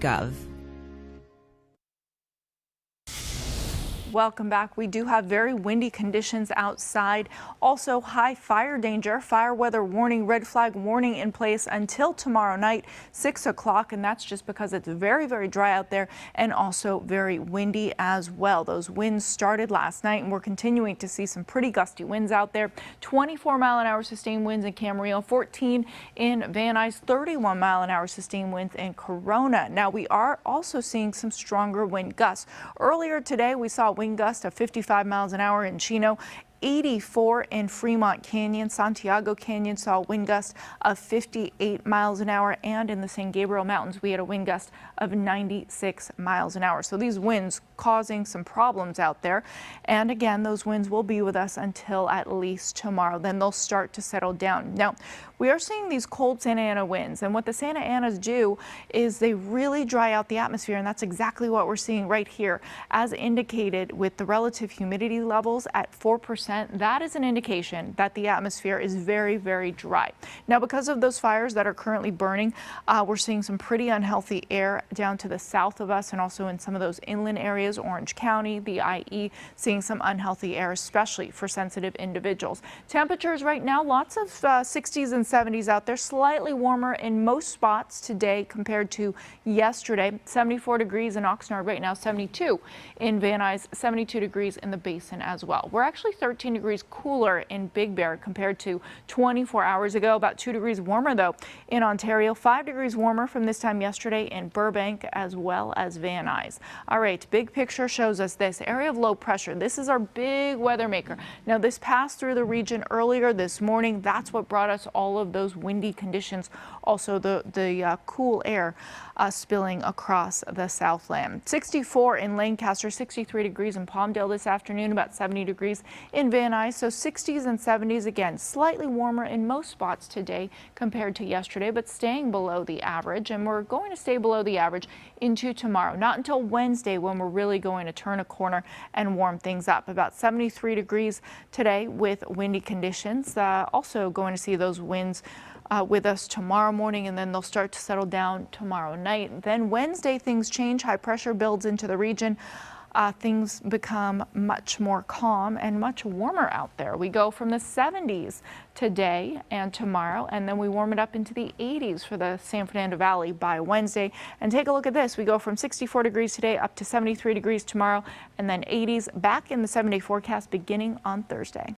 www.state.gov. Welcome back. We do have very windy conditions outside. Also high fire danger, fire weather warning, red flag warning in place until tomorrow night, 6 o'clock. And that's just because it's very, very dry out there and also very windy as well. Those winds started last night and we're continuing to see some pretty gusty winds out there. 24-mile-an-hour sustained winds in Camarillo, 14 in Van Nuys, 31-mile-an-hour sustained winds in Corona. Now we are also seeing some stronger wind gusts. Earlier today, we saw wind gust of 55 miles an hour in Chino. 84 in Fremont Canyon. Santiago Canyon saw a wind gust of 58 miles an hour, and in the San Gabriel Mountains we had a wind gust of 96 miles an hour. So these winds causing some problems out there, and again those winds will be with us until at least tomorrow. Then they'll start to settle down. Now we are seeing these cold Santa Ana winds, and what the Santa Anas do is they really dry out the atmosphere, and that's exactly what we're seeing right here, as indicated with the relative humidity levels at 4%. That is an indication that the atmosphere is very, very dry. Now, because of those fires that are currently burning, we're seeing some pretty unhealthy air down to the south of us and also in some of those inland areas, Orange County, the IE, seeing some unhealthy air, especially for sensitive individuals. Temperatures right now, lots of 60s and 70s out there, slightly warmer in most spots today compared to yesterday. 74 degrees in Oxnard right now, 72 in Van Nuys, 72 degrees in the Basin as well. We're actually 13 degrees cooler in Big Bear compared to 24 hours ago. About 2 degrees warmer though in Ontario, 5 degrees warmer from this time yesterday in Burbank as well as Van Nuys. All right, big picture shows us this area of low pressure. This is our big weather maker. Now this passed through the region earlier this morning. That's what brought us all of those windy conditions. Also the cool air spilling across the Southland. 64 in Lancaster, 63 degrees in Palmdale this afternoon, about 70 degrees in Van Nuys. So 60s and 70s again, slightly warmer in most spots today compared to yesterday, but staying below the average. And we're going to stay below the average into tomorrow, not until Wednesday when we're really going to turn a corner and warm things up. About 73 degrees today with windy conditions. Also going to see those winds with us tomorrow morning, and then they'll start to settle down tomorrow night. Then Wednesday things change. High pressure builds into the region. Things become much more calm and much warmer out there. We go from the 70s today and tomorrow, and then we warm it up into the 80s for the San Fernando Valley by Wednesday. And take a look at this. We go from 64 degrees today up to 73 degrees tomorrow, and then 80s back in the 7-day forecast beginning on Thursday.